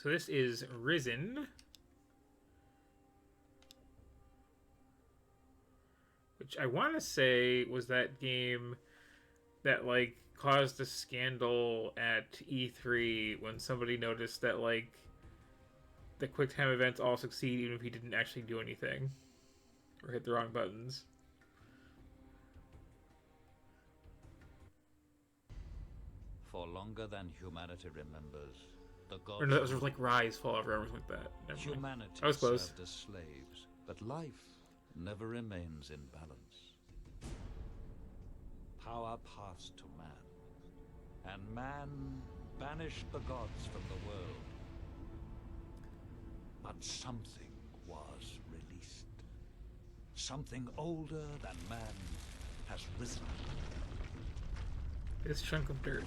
So this is Risen, which I want to say was that game that like caused a scandal at E3 when somebody noticed that like the QuickTime events all succeed even if he didn't actually do anything or hit the wrong buttons. For longer than humanity remembers, the gods... Or no, that was like Rise, Fall of Realms, like that. Never mind. Humanity I was close. served as slaves, but life never remains in balance. Power passed to man, and man banished the gods from the world. But something was released. Something older than man has risen. This chunk of dirt.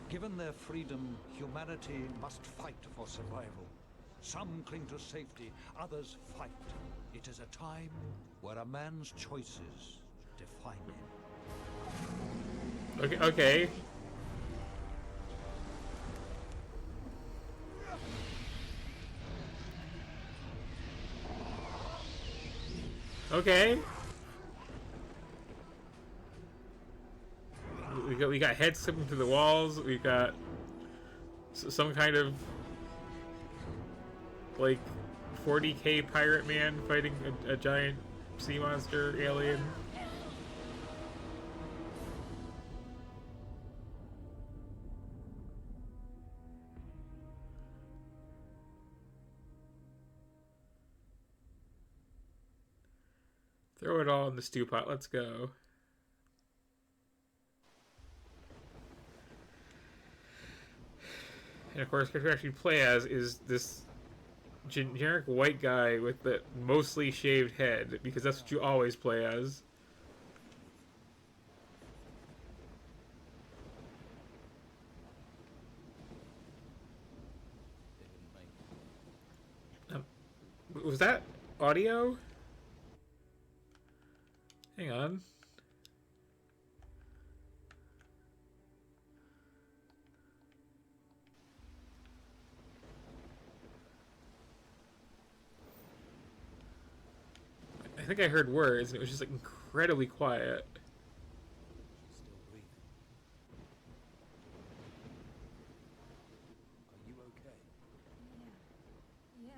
Given their freedom, humanity must fight for survival. Some cling to safety, others fight. It is a time where a man's choices define him. Okay, okay. Okay. We got heads slipping through the walls. We got some kind of like 40k pirate man fighting a giant sea monster alien. Throw it all in the stew pot. Let's go. And of course, character actually play as is this generic white guy with the mostly shaved head, because that's what you always play as. Was that audio? Hang on. I think I heard words, and it was just like incredibly quiet. She's still breathing. Are you okay? Yeah.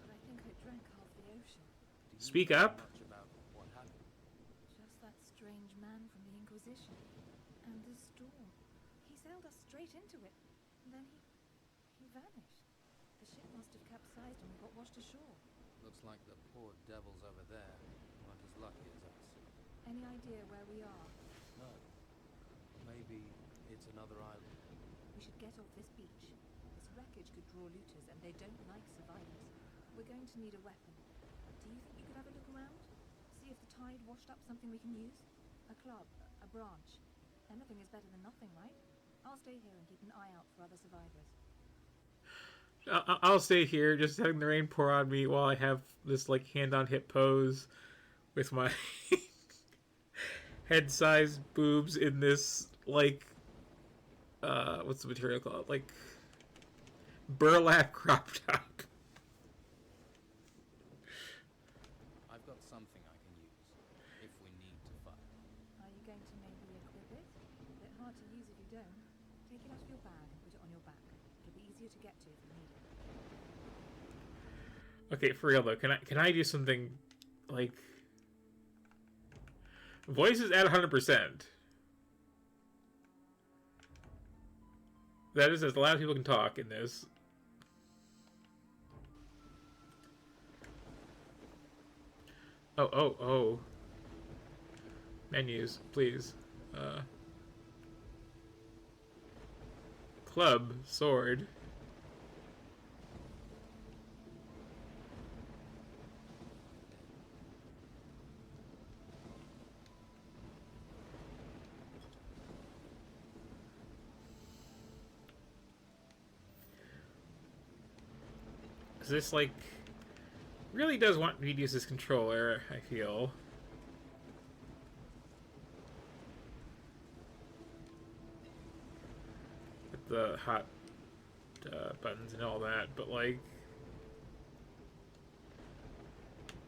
But I think I drank half the ocean. Do you Speak know up. much about what happened? Just that strange man from the Inquisition. And the storm. He sailed us straight into it. And then he vanished. The ship must have capsized and we got washed ashore. Looks like the poor devils over there weren't as lucky as us. Any idea where we are? No. Maybe it's another island. We should get off this beach. This wreckage could draw looters and they don't like survivors. We're going to need a weapon. Do you think you could have a look around? See if the tide washed up something we can use? A club, a branch. Anything is better than nothing, right? I'll stay here and keep an eye out for other survivors. I'll stay here, just having the rain pour on me while I have this like hand-on-hip pose with my head-sized boobs in this like what's the material called? Like burlap crop top. I've got something I can use if we need to fight. Are you going to maybe equip it? A bit hard to use if you don't. Take it out of your bag and put it on your back. It'll be easier to get to if you need it. Okay, for real though, can I do something like voices at 100%? That is as loud as people can talk in this. Oh. Menus, please. Club, sword. Is this like Really does want me to use this controller, I feel. With the hot buttons and all that, but like...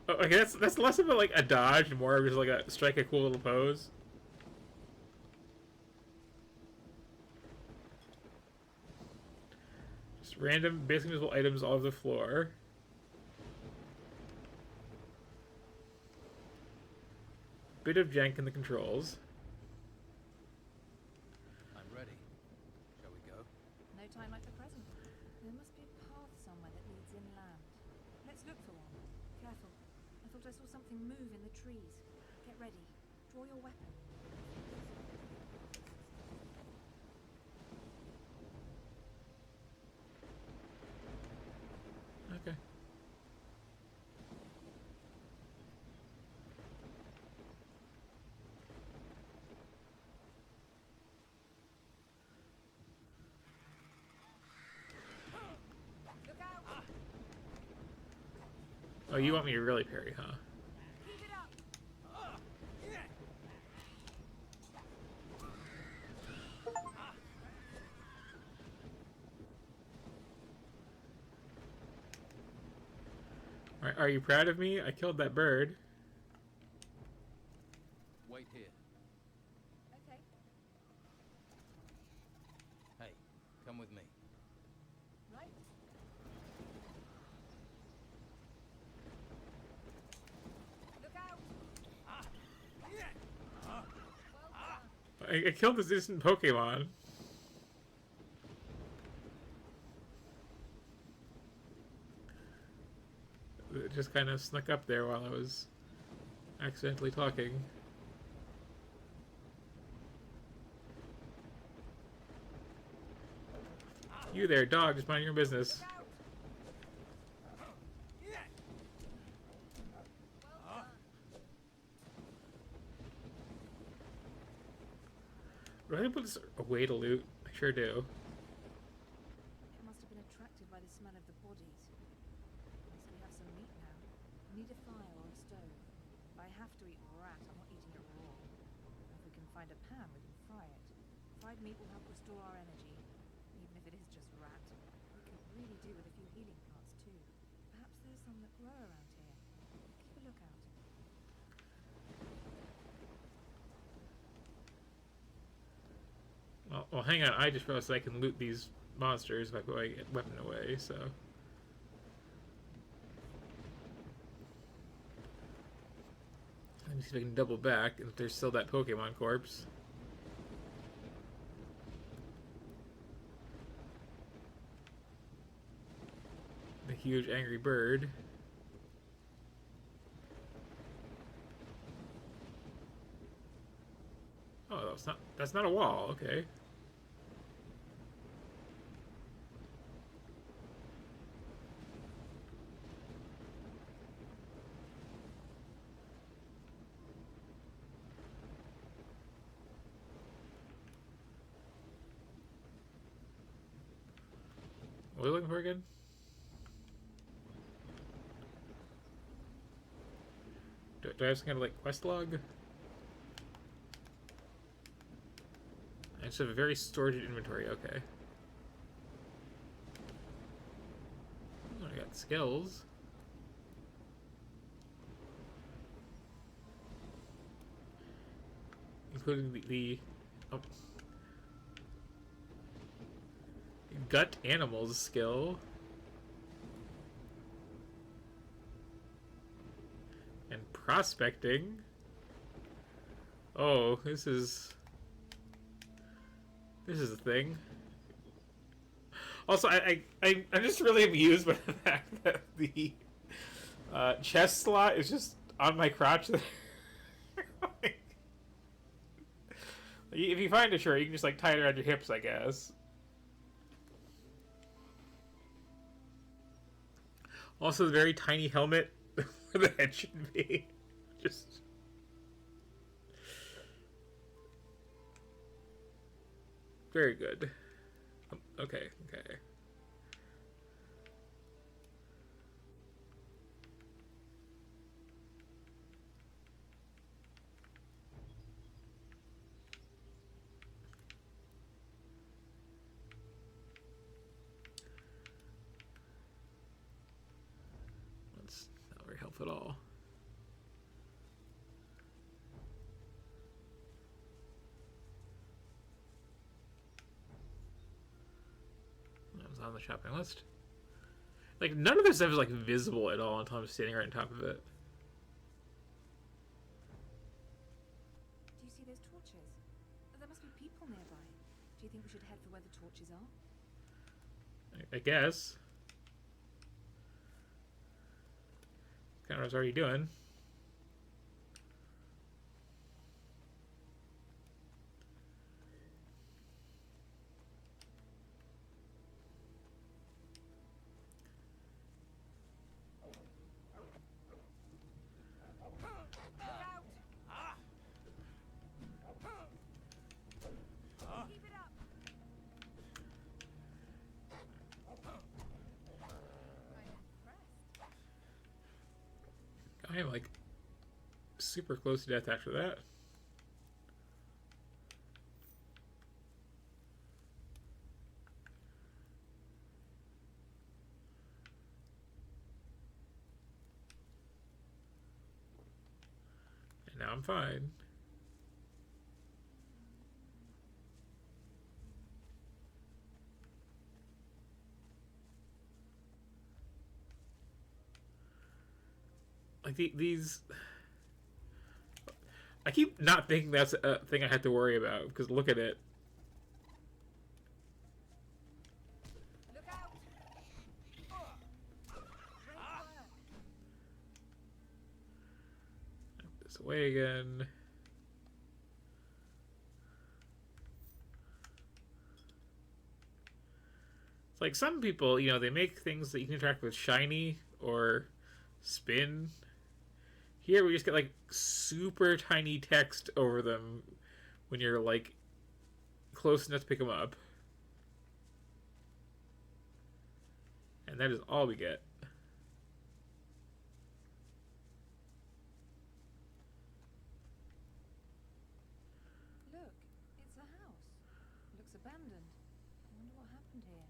Oh, okay, that's less of a, like, a dodge and more of just like a strike a cool little pose. Just random, basically invisible items all over the floor. Bit of jank in the controls. I'm ready. Shall we go? No time like the present. There must be a path somewhere that leads inland. Let's look for one. Careful. I thought I saw something move in the trees. Get ready. Draw your weapon. Okay. Look out! Oh, you want me to really parry, huh? Keep it up! Are you proud of me? I killed that bird. Wait here. Okay. Hey, come with me. Right. Look out! Well done. I killed this distant Pokemon. It just kind of snuck up there while I was accidentally talking. You there, dog, just mind your business. Look out! Well done. Do I put this away to loot? I sure do. It must have been attracted by the smell of the bodies. At least we have some meat now. We need a fire or a stove. If I have to eat rat, I'm not eating it raw. If we can find a pan, we can fry it. Fried meat will help restore our energy, even if it is just rat. We could really do with a few healing plants too. Perhaps there's some that grow around here. Keep a lookout. Well, hang on. I just realized I can loot these monsters if I put my weapon away, so... Let me see if I can double back if there's still that Pokemon corpse. The huge angry bird. Oh, that's not a wall, okay. What are we looking for again? Do I have some kind of like quest log? I just have a very stored inventory, okay. Oh, I got skills. Including the oh. Gut animals skill. And prospecting. Oh, this is a thing. Also, I'm just really amused by the fact that the chest slot is just on my crotch. Like, if you find a shirt, you can just like tie it around your hips, I guess. Also, the very tiny helmet where the head should be. Just. Very good. Okay, okay. very helpful at all. That was on the shopping list. Like, none of this stuff is, like, visible at all until I'm standing right on top of it. Do you see those torches? There must be people nearby. Do you think we should head for where the torches are? I guess. Kind of what I was already doing. Keep it up! I'm impressed. I am, like, super close to death after that. And now I'm fine. Like, these... I keep not thinking that's a thing I have to worry about, because look at it. Look out! This away again. It's like some people, you know, they make things that you can interact with shiny or spin. Here we just get like super tiny text over them when you're like close enough to pick them up. And that is all we get. Look, it's a house. Looks abandoned. I wonder what happened here.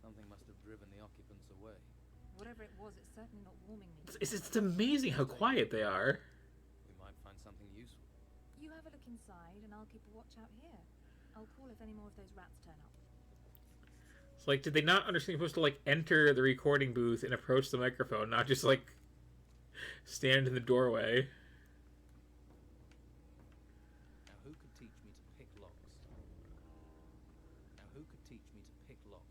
Something must have driven the occupants away. Whatever it was, it's certainly not warming me. It's amazing how quiet they are. We might find something useful. You have a look inside, and I'll keep a watch out here. I'll call if any more of those rats turn up. It's like, did they not understand you're supposed to like enter the recording booth and approach the microphone, not just like stand in the doorway? Now who could teach me to pick locks? Now who could teach me to pick locks?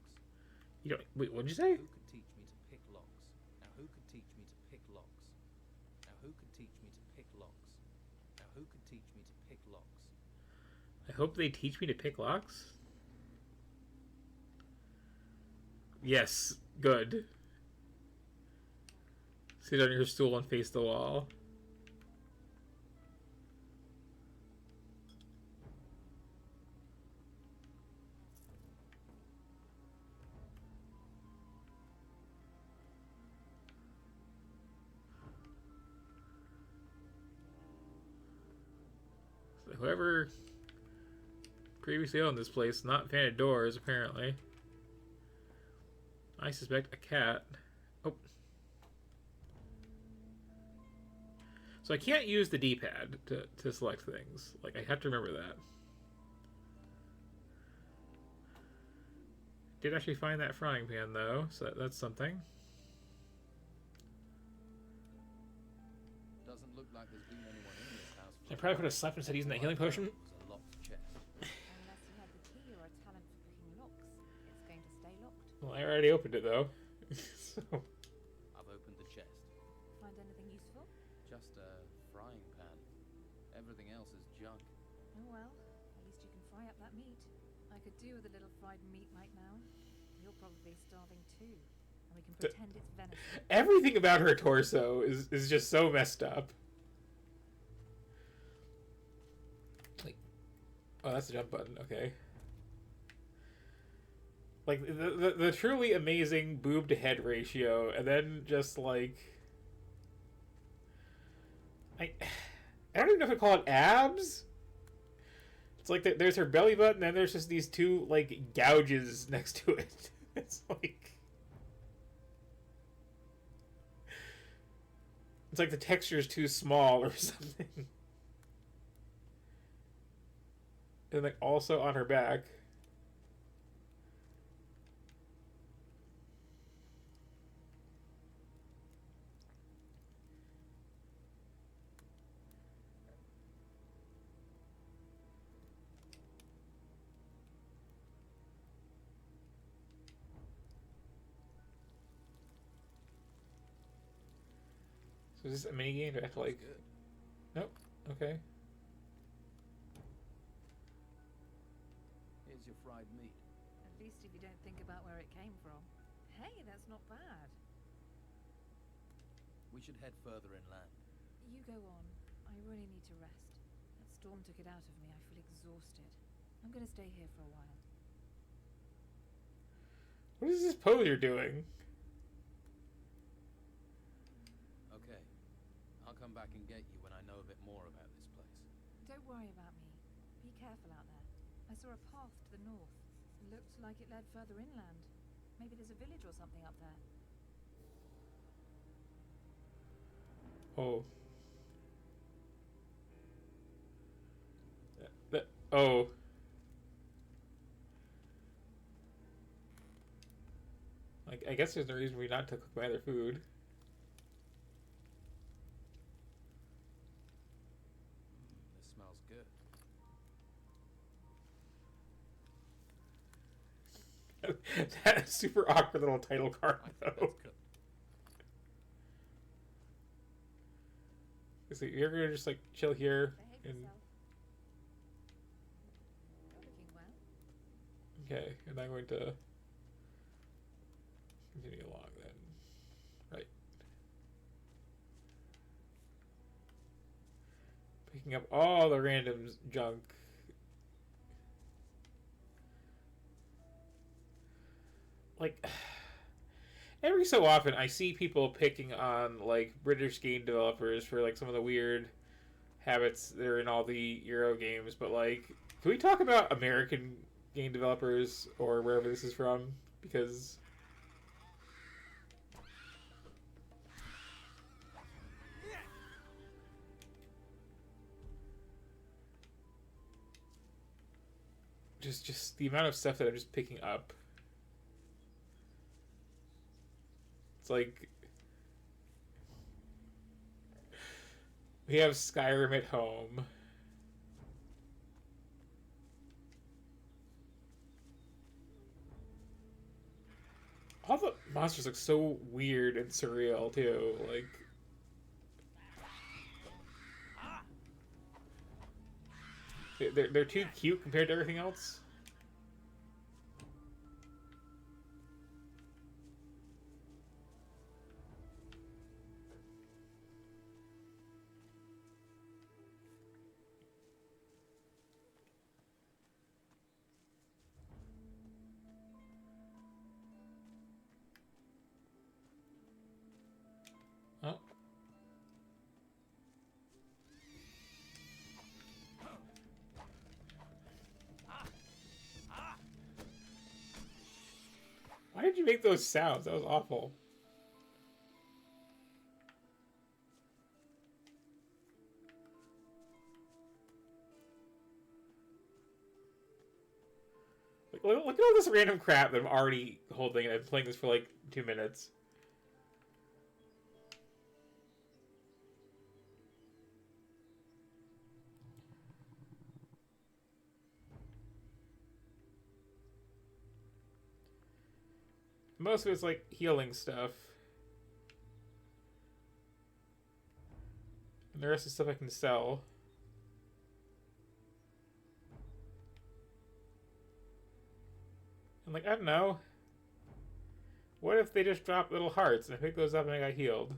You don't. Wait, what'd you say? Who could teach me to pick locks? Now who could teach me to pick locks? Now who could teach me to pick locks? Now who could teach me to pick locks? I hope they teach me to pick locks. Yes, good. Sit on your stool and face the wall. So whoever previously owned this place, not a fan of doors, apparently. I suspect a cat. Oh. So I can't use the D-pad to select things. Like, I have to remember that. Did actually find that frying pan, though, so that's something. Doesn't look like there's been anyone in this house. I probably could have slept instead of using that healing potion. It was a locked chest. Unless you had the key or a talent for picking locks, it's going to stay locked. Well, I already opened it, though. So... I've opened the chest. Find anything useful? Just a frying pan. Everything else is junk. Oh well, at least you can fry up that meat. I could do with a little fried meat right now. You're probably starving too. And we can pretend it's venison. Everything about her torso is just so messed up. Like, oh, that's the jump button. Okay. Like, the truly amazing boob to head ratio, and then just like... I don't even know if I call it abs. It's like there's her belly button, and then there's just these two like gouges next to it. It's like It's like the texture is too small or something. And like also on her back. So is this a mini game? Do I have to like? Good. Nope. Okay. Here's your fried meat. At least if you don't think about where it came from. Hey, that's not bad. We should head further inland. You go on. I really need to rest. That storm took it out of me. I feel exhausted. I'm gonna stay here for a while. What is this pose you're doing? Okay. I'll come back and get you when I know a bit more about this place. Don't worry about me. Be careful out there. I saw a path to the north. It looked like it led further inland. Maybe there's a village or something up there. Oh. Oh. Like, I guess there's no reason for me not to cook my other food. This smells good. That super awkward little title card, I think though. that's cooked. So you're gonna just like chill here Behave and yourself. You're looking well. okay, and I'm going to continue along then. Right. Picking up all the random junk. Like every so often I see people picking on like British game developers for like some of the weird habits that are in all the Euro games, but like can we talk about American game developers or wherever this is from? Because just the amount of stuff that I'm just picking up. It's like we have Skyrim at home. All the monsters look so weird and surreal too. Like they're too cute compared to everything else. Oh. Why did you make those sounds? That was awful. Like, look at all this random crap that I'm already holding, and I'm playing this for like 2 minutes. Most of it's like healing stuff. And the rest is stuff I can sell. And like, I don't know. What if they just dropped little hearts and I picked those up and I got healed?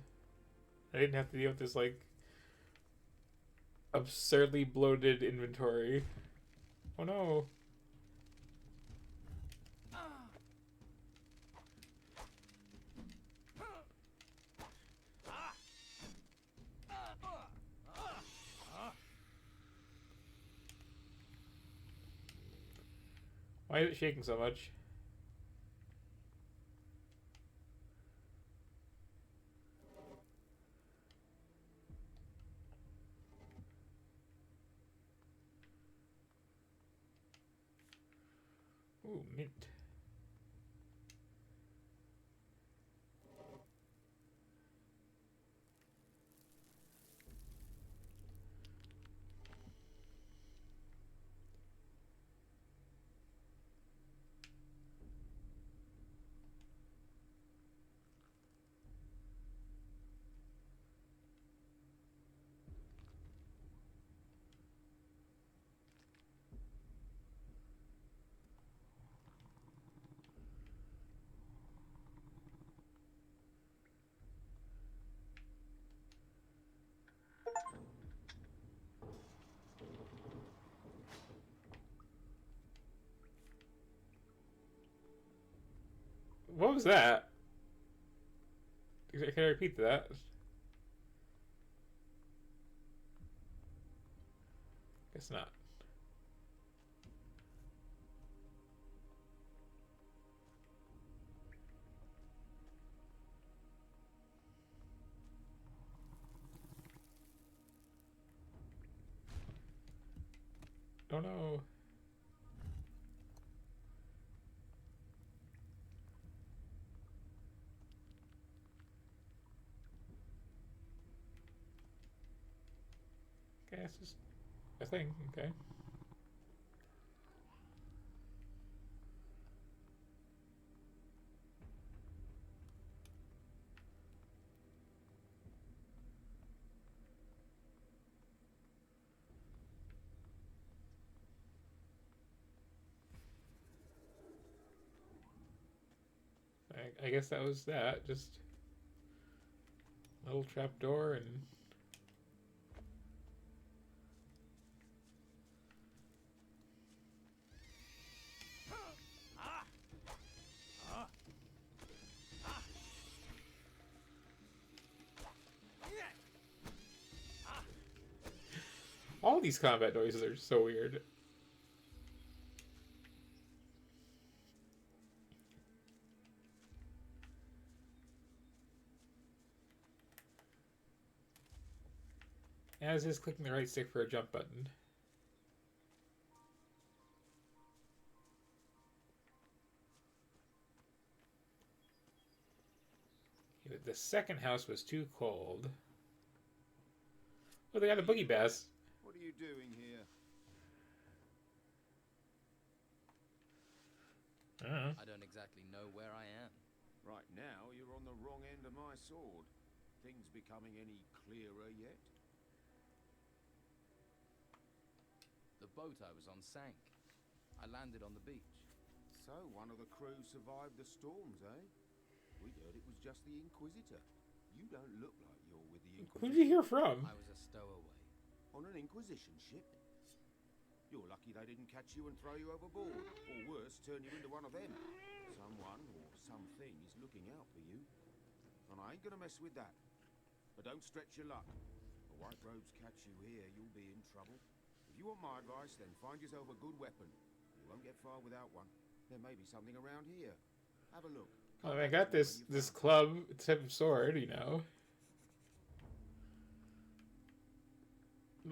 I didn't have to deal with this like absurdly bloated inventory. Oh no. Why is it shaking so much? Ooh, mint. What was that? Can I repeat that? Guess not. Oh no. Okay, it's just a thing. Okay. I guess that was that. Just a little trapdoor and. All these combat noises are so weird. As is clicking the right stick for a jump button. The second house was too cold. Oh, they got a boogie bass. What are you doing here? I don't exactly know where I am. Right now, you're on the wrong end of my sword. Things becoming any clearer yet? The boat I was on sank. I landed on the beach. So, one of the crew survived the storms, eh? We'd heard it was just the Inquisitor. You don't look like you're with the Inquisitor. Who did you hear from? I was a stowaway. On an Inquisition ship? You're lucky they didn't catch you and throw you overboard. Or worse, turn you into one of them. Someone or something is looking out for you. And I ain't gonna mess with that. But don't stretch your luck. The White Robes catch you here, you'll be in trouble. If you want my advice, then find yourself a good weapon. You won't get far without one. There may be something around here. Have a look. Oh, I got this club type of sword, you know.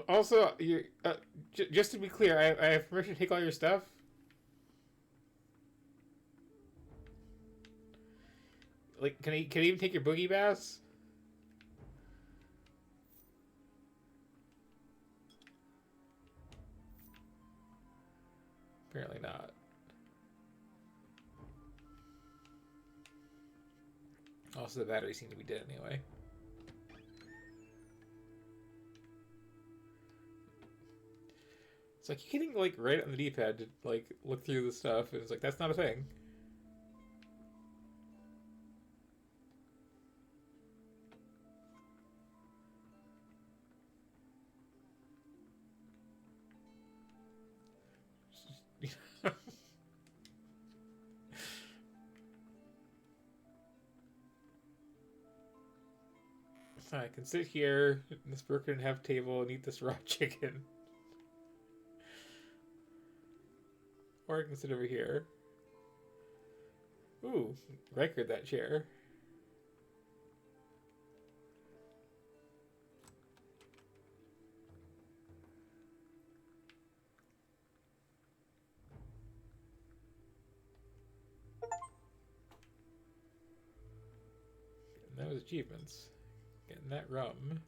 Also, you just to be clear, I have permission to take all your stuff. Like, can he even take your boogie bass? Apparently not. Also, the battery seems to be dead anyway. It's like you're hitting like right on the D-pad to like look through the stuff, and it's like that's not a thing. I can sit here in this broken half table and eat this raw chicken. Or I can sit over here. Ooh, record that chair. those achievements. Getting that rum.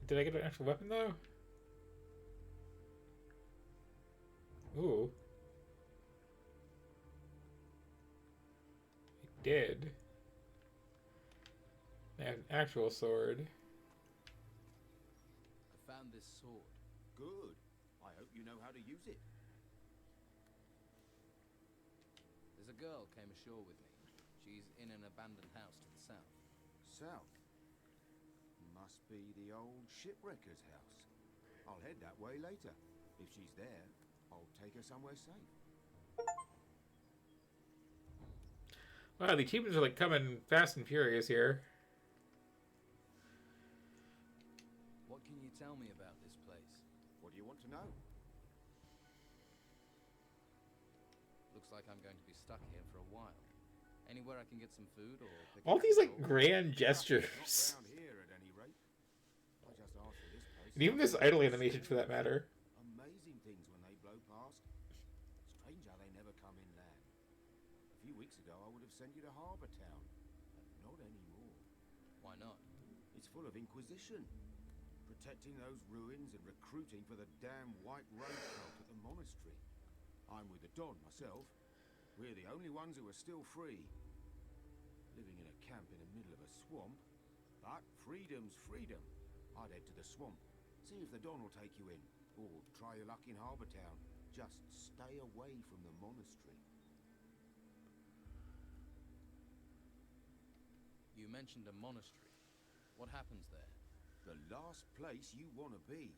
Did I get an actual weapon though? Ooh. I did. I have an actual sword. I found this sword. Good. I hope you know how to use it. There's a girl came ashore with me. She's in an abandoned house to the south. South. Must be the old shipwrecker's house. I'll head that way later. If she's there, I'll take her somewhere safe. Wow, the achievements are like coming fast and furious here. What can you tell me about this place? What do you want to know? Looks like I'm going to be stuck here for a while. Anywhere I can get some food or pick All up these some like gold? grand Not gestures. round here at any rate. I just asked for this place. And even this idle animation for that matter. Amazing things when they blow past. Strange how they never come inland. A few weeks ago I would have sent you to Harbour Town, but not anymore. Why not? It's full of Inquisition. Protecting those ruins and recruiting for the damn White Road cult at the monastery. I'm with the Don myself. We're the only ones who are still free. Living in a camp in the middle of a swamp. But freedom's freedom. I'd head to the swamp. See if the Don will take you in. Or try your luck in Harbour Town. Just stay away from the monastery. You mentioned a monastery. What happens there? The last place you want to be.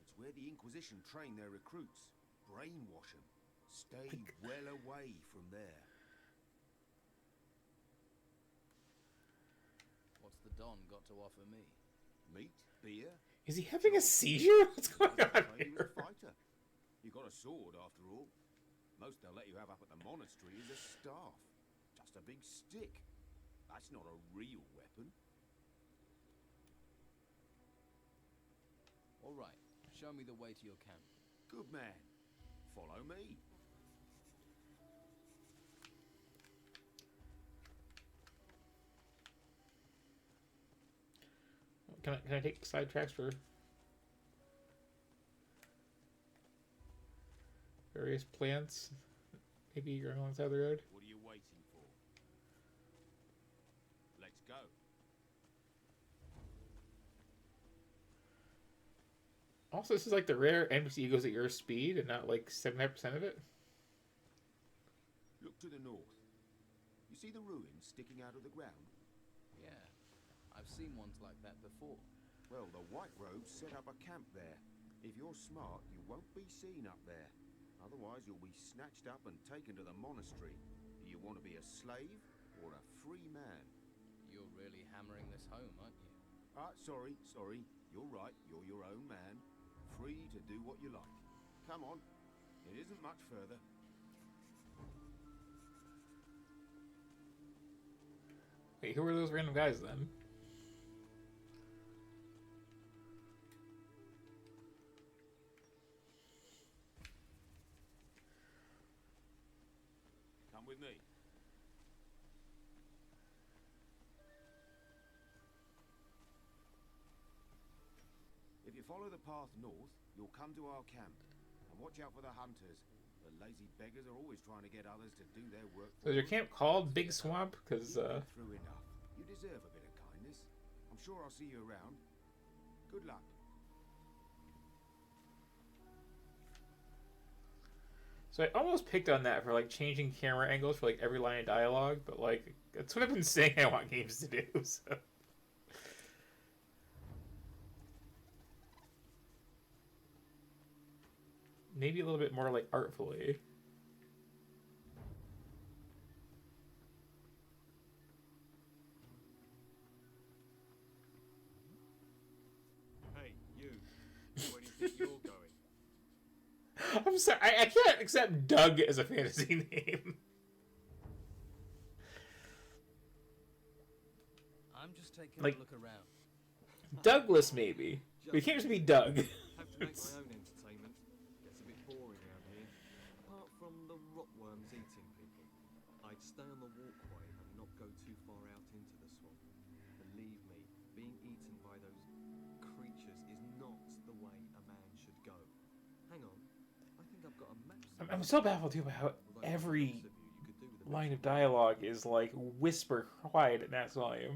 It's where the Inquisition train their recruits. Brainwash them. Stay well away from there. What's the Don got to offer me? Meat, beer. Is he having a seizure? What's going on Train you here? a fighter. You got a sword after all. Most they'll let you have up at the monastery is a staff. Just a big stick. That's not a real weapon. All right, show me the way to your camp. Good man. Follow me. Can I take sidetracks for various plants? Maybe you're alongside the road. What are you waiting for? Let's go. Also, this is like the rare NPC goes at your speed and not like 75% of it. Look to the north. You see the ruins sticking out of the ground? Yeah, I've seen ones like that before. Well, the White Robes set up a camp there. If you're smart, you won't be seen up there. Otherwise, you'll be snatched up and taken to the monastery. Do you want to be a slave or a free man? You're really hammering this home, aren't you? Sorry. You're right. You're your own man. Free to do what you like. Come on. It isn't much further. Wait, who are those random guys then? Come with me. If you follow the path north, you'll come to our camp. And watch out for the hunters. The lazy beggars are always trying to get others to do their work So is for your them. camp called Big Swamp? Because, You've been through enough. You deserve a bit of kindness. I'm sure I'll see you around. Good luck. so I almost picked on that for like changing camera angles for like every line of dialogue, but like that's what I've been saying I want games to do. So. Maybe a little bit more like artfully. Hey, you. Where do you think you're going? I'm sorry, I can't accept Doug as a fantasy name. I'm just taking Like- a look around. Douglas, maybe. But he can't just be Doug. Have to make my own from the rotworms eating people. I'd stay on the walkway and not go too far out into the swamp. Believe me, being eaten by those creatures is not the way a man should go. Hang on, I think I've got a map. I'm so baffled too by how every line of dialogue is like whisper quiet at max volume.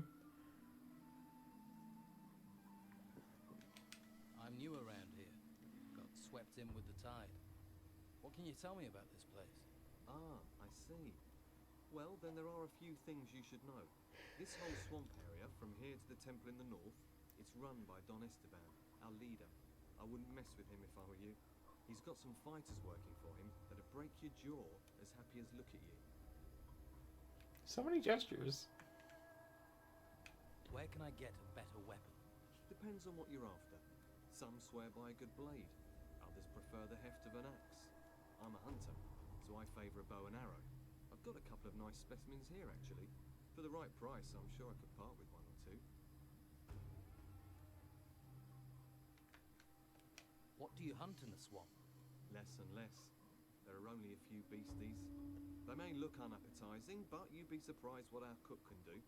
I'm new around here. Got swept in with the tide. What can you tell me about this place? Ah, I see. Well, then there are a few things you should know. This whole swamp area, from here to the temple in the north, it's run by Don Esteban, our leader. I wouldn't mess with him if I were you. He's got some fighters working for him that'll break your jaw as happy as look at you. So many gestures. Where can I get a better weapon? Depends on what you're after. Some swear by a good blade. Others prefer the heft of an axe. I'm a hunter, so I favour a bow and arrow. I've got a couple of nice specimens here, actually. For the right price, I'm sure I could part with one or two. What do you hunt in the swamp? Less and less. There are only a few beasties. They may look unappetizing, but you'd be surprised what our cook can do.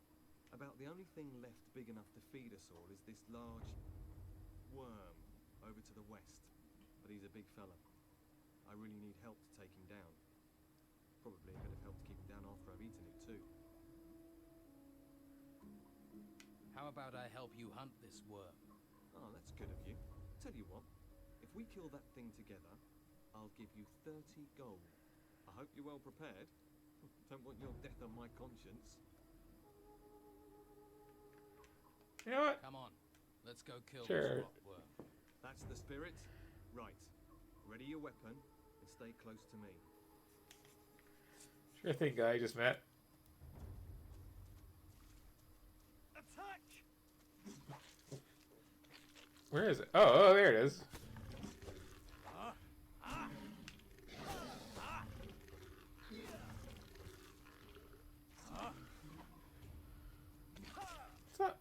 About the only thing left big enough to feed us all is this large worm over to the west. But he's a big fella. I really need help to take him down. Probably a bit of help to keep him down after I've eaten it too. How about I help you hunt this worm? Oh, that's good of you. Tell you what, if we kill that thing together, I'll give you 30 gold. I hope you're well prepared. Don't want your death on my conscience. You know what? Come on, let's go kill Sure. this rot worm. That's the spirit. Right. Ready your weapon and stay close to me. Sure thing, guy I just met. Attack! Where is it? Oh, there it is. It's not...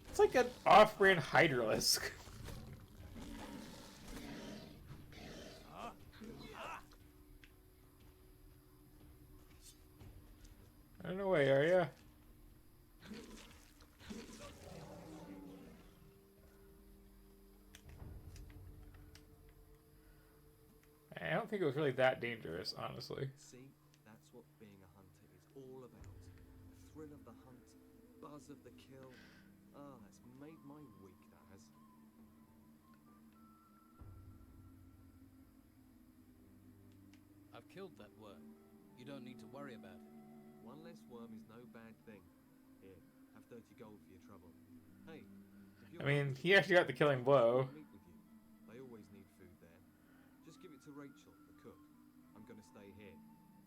It's like an off-brand Hydralisk. I don't know why, are ya? I don't think it was really that dangerous, honestly. See, that's what being a hunter is all about. The thrill of the hunt, buzz of the kill. Ah, that's made my week, that has. I've killed that worm. You don't need to worry about it. One less worm is no bad thing. Here, have 30 gold for your trouble. Hey, if you're I mean, he actually got the killing blow. meet with you. They always need food there. Just give it to Rachel, the cook. I'm gonna stay here.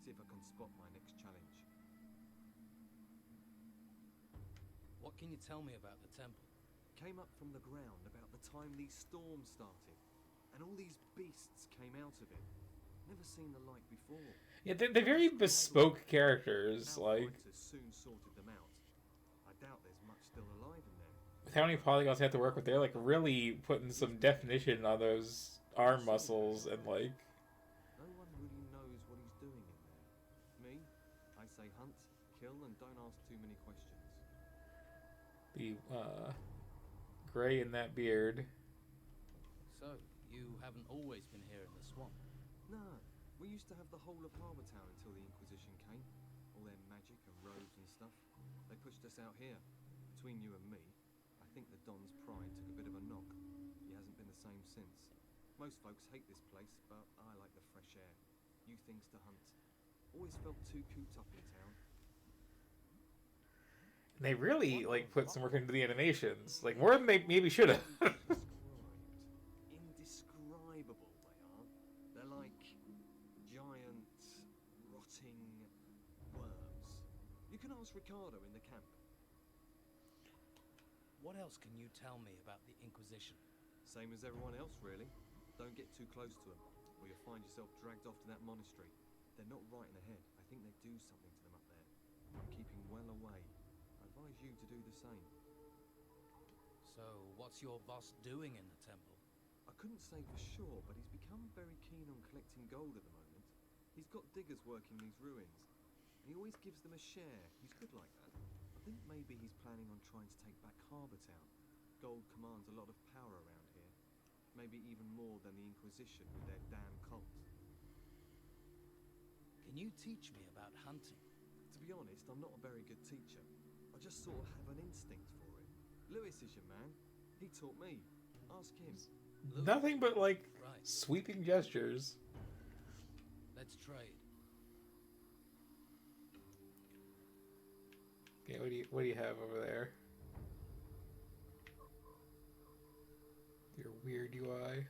See if I can spot my next challenge. What can you tell me about the temple? Came up from the ground about the time these storms started, and all these beasts came out of it. Never seen the like before. Yeah, they're very bespoke characters. Our Like, fighters soon sorted them out. I doubt there's much still alive in there. with how many polygons they have to work with, they're like really putting some definition on those arm muscles and like. No one really knows what he's doing in there. Me, I say hunt, kill, and don't ask too many questions. The gray in that beard. So, you haven't always been here in the swamp? No, we used to have the whole of Harbour Town until the Inquisition came. All their magic and robes and stuff. They pushed us out here. Between you and me, I think the Don's pride took a bit of a knock. He hasn't been the same since. Most folks hate this place, but I like the fresh air. New things to hunt. Always felt too cooped up in town. And they really like put some work into the animations, like more than they maybe should have. Indescribable they are. They're like giant, rotting worms. You can ask Ricardo in the camp. What else can you tell me about the Inquisition? Same as everyone else, really. Don't get too close to them, or you'll find yourself dragged off to that monastery. They're not right in the head. I think they do something to them up there. I'm keeping well away. I advise you to do the same. So, what's your boss doing in the temple? I couldn't say for sure, but he's become very keen on collecting gold at the moment. He's got diggers working these ruins, and he always gives them a share. He's good like that. I think maybe he's planning on trying to take back Harbour Town. Gold commands a lot of power around here. Maybe even more than the Inquisition with their damn cult. Can you teach me about hunting? To be honest, I'm not a very good teacher. I just sort of have an instinct for it. Lewis is your man. He taught me. Ask him. Louis. Nothing but like Right. sweeping gestures. Let's trade. Okay, what do you have over there? Your weird UI.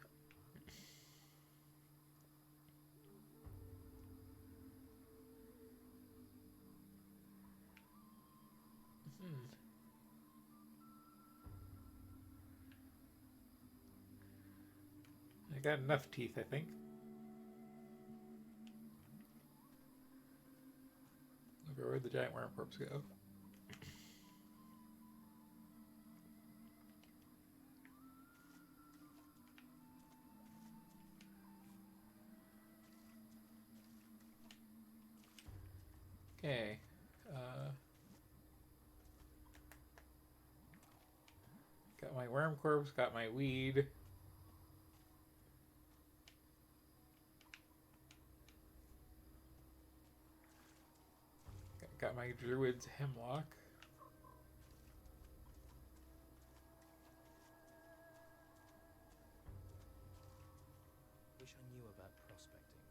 I got enough teeth, I think. Okay, where'd the giant worm corpse go? Okay. Got my worm corpse, got my weed. Got my druid's hemlock. Wish I knew about prospecting.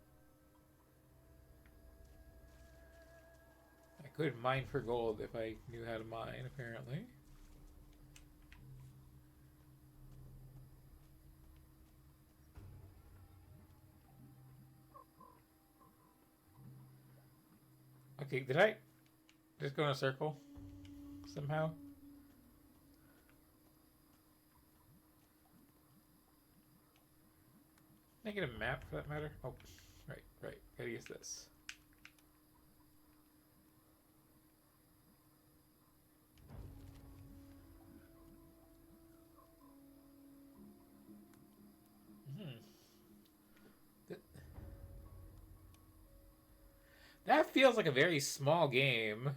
I could mine for gold if I knew how to mine, apparently. Okay, did I just go in a circle somehow? Can I get a map for that matter? Oh, right. Gotta use this. That feels like a very small game.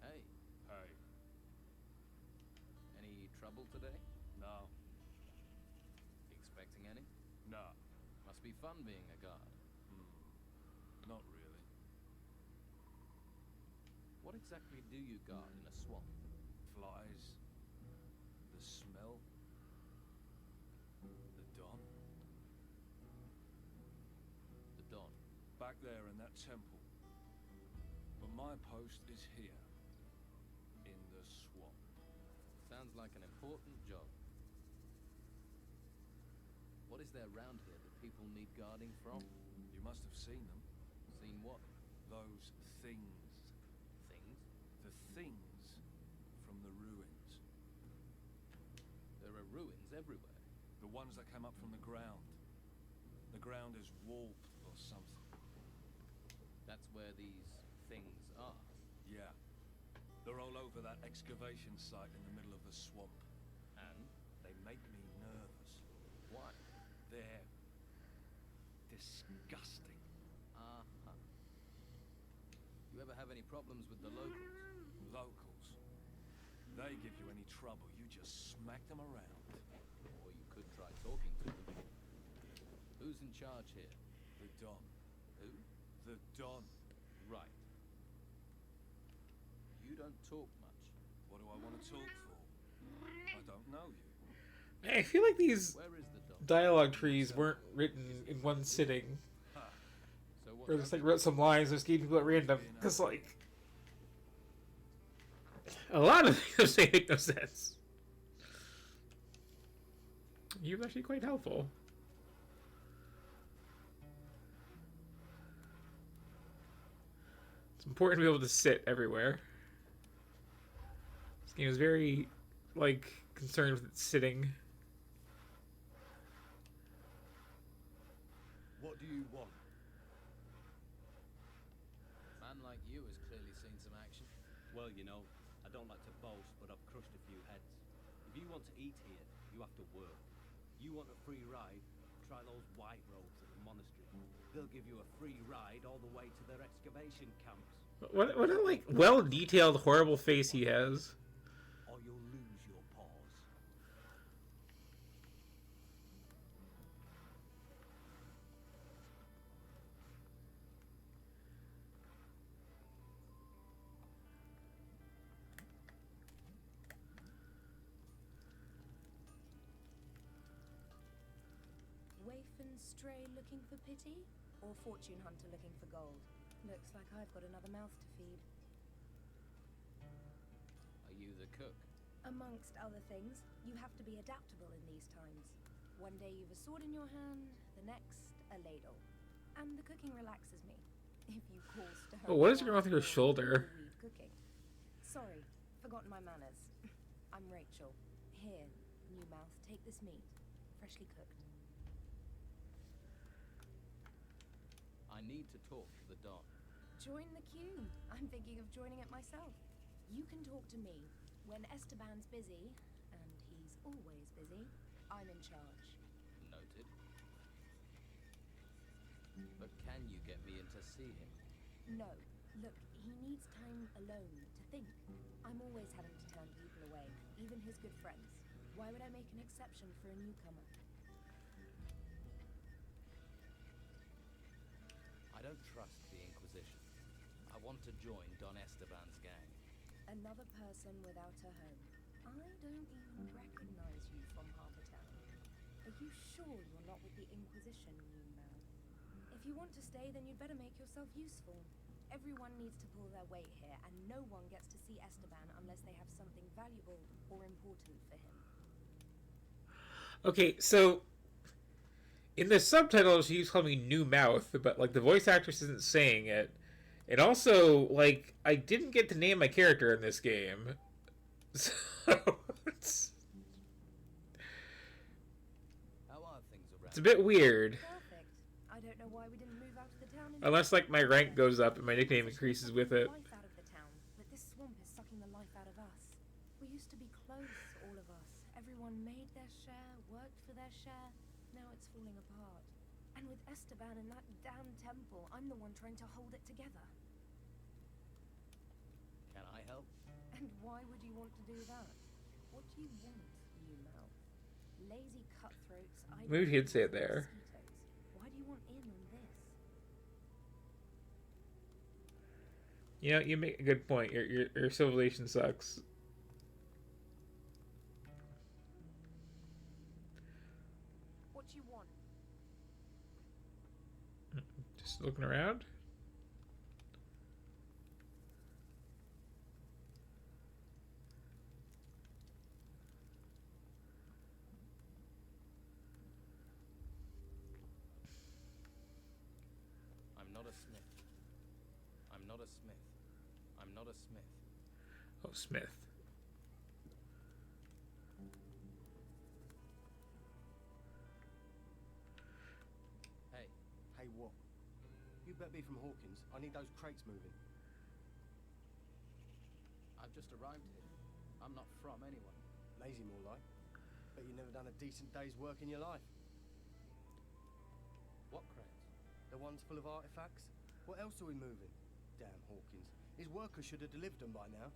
Hey, Hey, any trouble today? no, Expecting any? no, Must be fun being a guard. not really. What exactly do you guard in a swamp? Flies, the smell, the dawn. The Don. Back there in that temple. But my post is here, in the swamp. Sounds like an important job. What is there around here that people need guarding from? You must have seen them. Seen what? Those things. Things? The things from the ruins. There are ruins everywhere. The ones that came up from the ground. The ground is warped or something. That's where these things are. Yeah. They're all over that excavation site in the middle of the swamp. And? They make me nervous. Why? They're disgusting. Uh-huh. You ever have any problems with the locals? Locals. They give you any trouble, you just smack them around. Or you could try talking to them. Who's in charge here? The Don. Who? The Don. Right. You don't talk much. What do I want to talk for? I don't know you. I feel like these Where is the Don? dialogue trees weren't written in one sitting. So what? Or just like wrote some lines and just gave people at random. Because like a lot of things they make no sense. He was actually quite helpful. It's important to be able to sit everywhere. This game is very, like, concerned with its sitting. What do you want? A man like you has clearly seen some action. Well, you know, I don't like to boast, but I've crushed a few heads. If you want to eat here, you have to work. You want a free ride? Try those white robes at the monastery. They'll give you a free ride all the way to their excavation camps. What a, like, well-detailed, horrible face he has. Or you'll lose your paws. Waif and stray looking for pity? Or fortune hunter looking for gold? Looks like I've got another mouth to feed. Are you the cook? Amongst other things, you have to be adaptable in these times. One day you've a sword in your hand, the next a ladle. And the cooking relaxes me. If you course to Oh, what is going on with your shoulder? Cooking. Sorry, forgotten my manners. I'm Rachel. Here, new mouth, take this meat. Freshly cooked. I need to talk to the Don. Join the queue. I'm thinking of joining it myself. You can talk to me. When Esteban's busy, and he's always busy, I'm in charge. Noted. But can you get me in to see him? No. Look, he needs time alone to think. I'm always having to turn people away, even his good friends. Why would I make an exception for a newcomer? I don't trust the Inquisition. I want to join Don Esteban's gang. Another person without a home. I don't even recognize you from Harbour Town. Are you sure you're not with the Inquisition, new man? If you want to stay, then you'd better make yourself useful. Everyone needs to pull their weight here, and no one gets to see Esteban unless they have something valuable or important for him. Okay, so in the subtitles, she's calling me New Mouth, but, like, the voice actress isn't saying it. And also, like, I didn't get to name my character in this game. So, How are things around? it's a bit weird. Perfect. I don't know why we didn't move out of the town. Unless, like, my rank goes up and my nickname increases with it. Life out of the town, but this swamp is sucking the life out of us. We used to be close, all of us. Everyone made their share, worked for their share. Now it's falling apart. And with Esteban in that damn temple, I'm the one trying to hold it together. Can I help? And why would you want to do that? What do you want, new mouth? Lazy cutthroats. Maybe he'd say it there. Mosquitoes. Why do you want in on this? You know, you make a good point. Your civilization sucks. What do you want? Just looking around. I'm not a smith. I'm not a smith. I'm not a smith. Oh, Smith. Hey, Hey, what? You better be from Hawkins. I need those crates moving. I've just arrived here. I'm not from anyone. Lazy, more like. Bet you've never done a decent day's work in your life. What crates? The ones full of artifacts? What else are we moving? Damn Hawkins. His workers should have delivered them by now.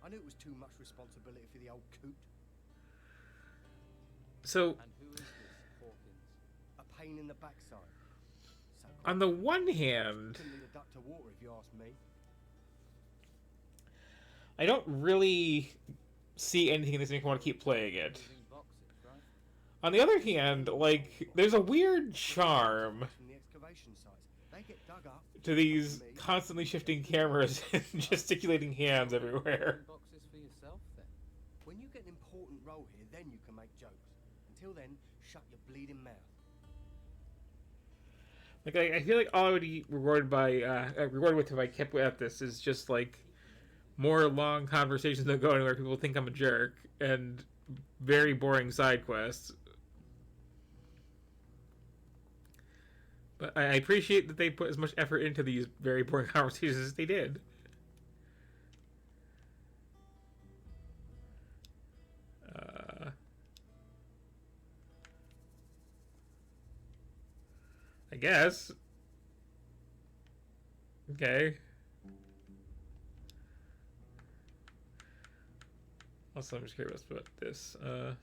I knew it was too much responsibility for the old coot. So, And who is this Hawkins? A pain in the backside. So on the one hand, couldn't lead a duck to water if you ask me. I don't really see anything in this that makes me want to keep playing it. Moving boxes, right? On the other hand, like, there's a weird charm From the excavation sites. They get dug up. to these constantly shifting cameras and gesticulating hands everywhere. Moving boxes for yourself, then? When you get an important role here, then you can make jokes. Until then, shut your bleeding mouth. Like, I feel like all I would be rewarded with if I kept at this is just, like, more long conversations that go anywhere. People think I'm a jerk, and very boring side quests. But I appreciate that they put as much effort into these very boring conversations as they did. I guess. Okay. Also, I'm just curious about this. Oh,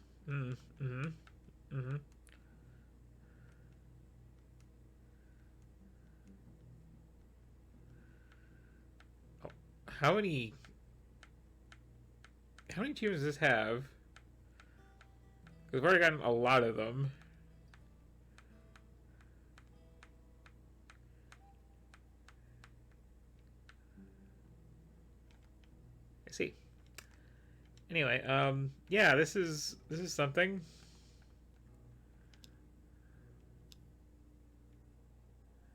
how many teams does this have? Because we've already gotten a lot of them. I see. Anyway, yeah, this is something.